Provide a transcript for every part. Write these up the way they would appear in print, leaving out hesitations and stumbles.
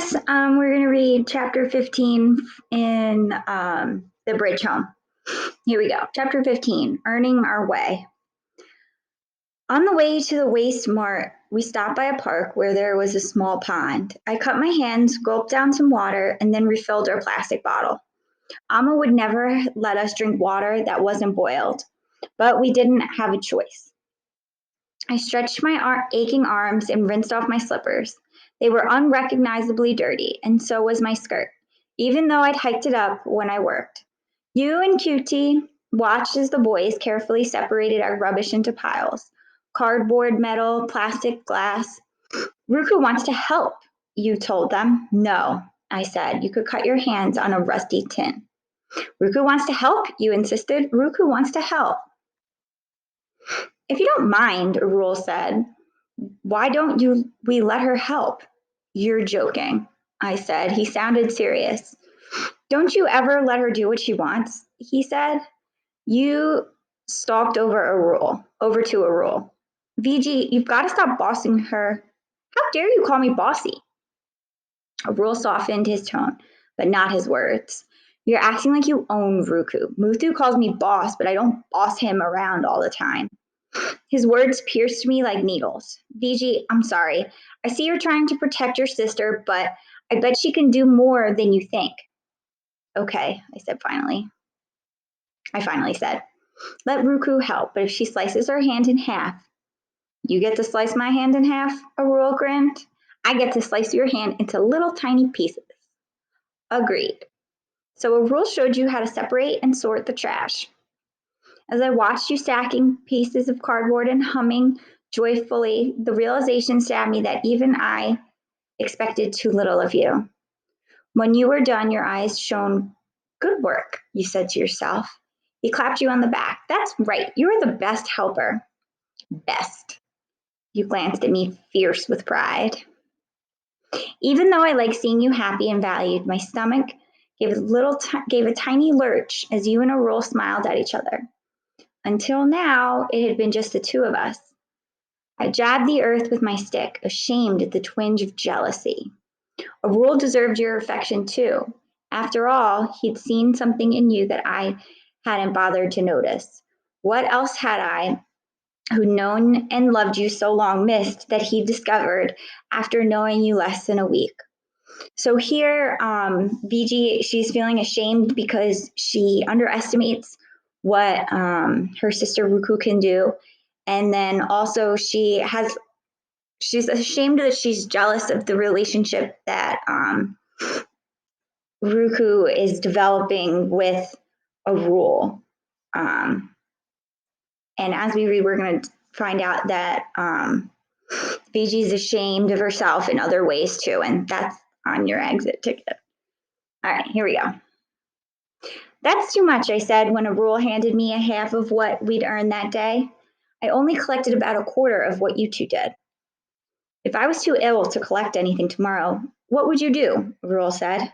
class, we're going to read chapter 15 in the bridge home. Here we go. Chapter 15, Earning Our Way. On the way to the Waste Mart, we stopped by a park where there was a small pond. I cut my hands, gulped down some water, and then refilled our plastic bottle. Amma would never let us drink water that wasn't boiled, but we didn't have a choice. I stretched my aching arms and rinsed off my slippers. They were unrecognizably dirty, and so was my skirt, even though I'd hiked it up when I worked. You and Cutie watched as the boys carefully separated our rubbish into piles. Cardboard, metal, plastic, glass. Ruku wants to help, you told them. No, I said. You could cut your hands on a rusty tin. Ruku wants to help, you insisted. Ruku wants to help. If you don't mind, Rule said, why don't we let her help? You're joking, I said. He sounded serious. Don't you ever let her do what she wants, he said. You stalked over to a Rule. VG, you've got to stop bossing her. How dare you call me bossy? A Rule softened his tone, but not his words. You're acting like you own Ruku. Muthu calls me boss, but I don't boss him around all the time. His words pierced me like needles. VG, I'm sorry. I see you're trying to protect your sister, but I bet she can do more than you think. Okay, I finally said. Let Ruku help, but if she slices her hand in half, you get to slice my hand in half, Arul grinned. I get to slice your hand into little tiny pieces. Agreed. So Arul showed you how to separate and sort the trash. As I watched you stacking pieces of cardboard and humming joyfully, the realization stabbed me that even I expected too little of you. When you were done, your eyes shone. Good work, you said to yourself. He clapped you on the back. That's right, you are the best helper. Best. You glanced at me, fierce with pride. Even though I like seeing you happy and valued, my stomach gave a tiny lurch as you and Arul smiled at each other. Until now, it had been just the two of us. I jabbed the earth with my stick, ashamed at the twinge of jealousy. Arul deserved your affection too. After all, he'd seen something in you that I hadn't bothered to notice. What else had I, who'd known and loved you so long, missed that he discovered after knowing you less than a week? So here, BG, she's feeling ashamed because she underestimates what her sister Ruku can do. And then also she's ashamed that she's jealous of the relationship that Ruku is developing with a Rule. And as we read, we're going to find out that BG is ashamed of herself in other ways too, and that's on your exit ticket. All right, here we go. That's too much, I said when Arul handed me a half of what we'd earned that day. I only collected about a quarter of what you two did. If I was too ill to collect anything tomorrow, what would you do? Arul said.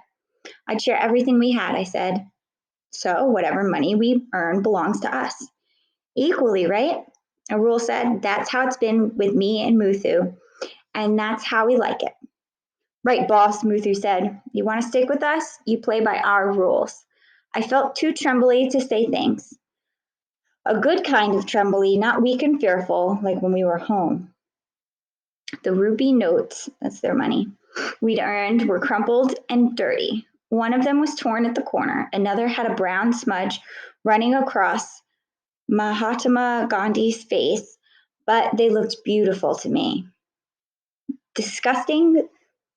I'd share everything we had, I said. So whatever money we earn belongs to us. Equally, right? Arul said. That's how it's been with me and Muthu, and that's how we like it. Right, boss, Muthu said. You want to stick with us? You play by our rules. I felt too trembly to say thanks. A good kind of trembly, not weak and fearful, like when we were home. The rupee notes, that's their money, we'd earned were crumpled and dirty. One of them was torn at the corner. Another had a brown smudge running across Mahatma Gandhi's face, but they looked beautiful to me. Disgusting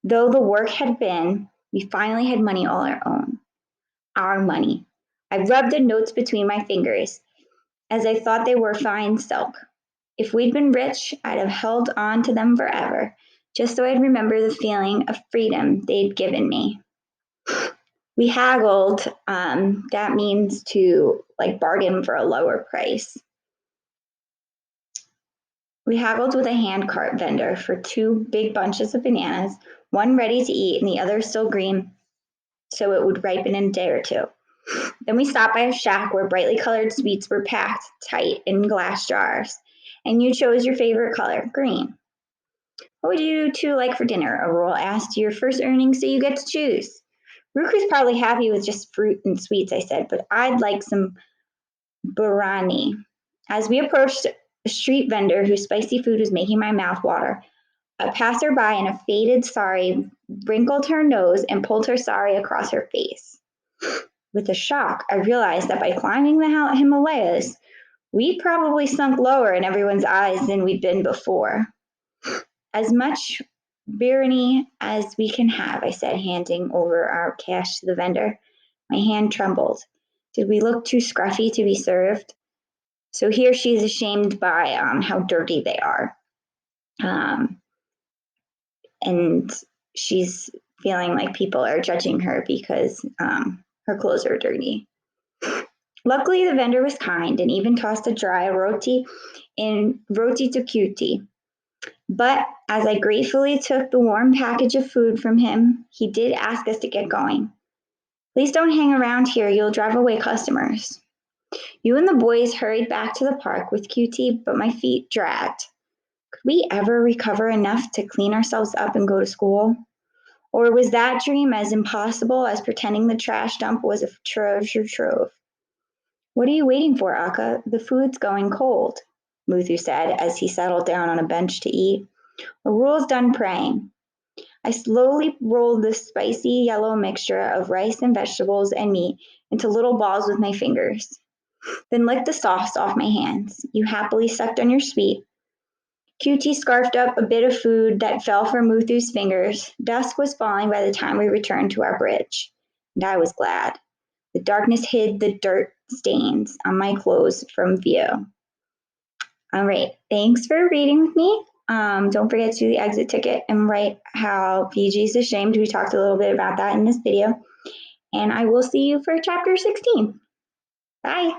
though the work had been, we finally had money all our own. Our money. I rubbed the notes between my fingers, as I thought they were fine silk. If we'd been rich, I'd have held on to them forever, just so I'd remember the feeling of freedom they'd given me. We haggled. That means to bargain for a lower price. We haggled with a hand cart vendor for 2 big bunches of bananas, one ready to eat and the other still green, so it would ripen in a day or two. Then we stopped by a shack where brightly colored sweets were packed tight in glass jars, and you chose your favorite color, green. What would you two like for dinner? Aurora asked. Your first earnings, so you get to choose. Ruku's probably happy with just fruit and sweets, I said, but I'd like some biryani. As we approached a street vendor whose spicy food was making my mouth water, a passerby in a faded sari wrinkled her nose and pulled her sari across her face. With a shock, I realized that by climbing the Himalayas, we'd probably sunk lower in everyone's eyes than we'd been before. As much biryani as we can have, I said, handing over our cash to the vendor. My hand trembled. Did we look too scruffy to be served? So here she's ashamed by how dirty they are. And she's feeling like people are judging her because her clothes are dirty. Luckily, the vendor was kind and even tossed a dry roti in roti to cutie. But as I gratefully took the warm package of food from him, he did ask us to get going. Please don't hang around here, you'll drive away customers. You and the boys hurried back to the park with QT, but my feet dragged. Could we ever recover enough to clean ourselves up and go to school? Or was that dream as impossible as pretending the trash dump was a treasure trove? What are you waiting for, Akka? The food's going cold, Muthu said as he settled down on a bench to eat. Arul's done praying. I slowly rolled the spicy yellow mixture of rice and vegetables and meat into little balls with my fingers, then licked the sauce off my hands. You happily sucked on your sweet. QT scarfed up a bit of food that fell from Muthu's fingers. Dusk was falling by the time we returned to our bridge, and I was glad. The darkness hid the dirt stains on my clothes from view. All right, thanks for reading with me. Don't forget to do the exit ticket and write how Fiji's ashamed. We talked a little bit about that in this video. And I will see you for chapter 16. Bye.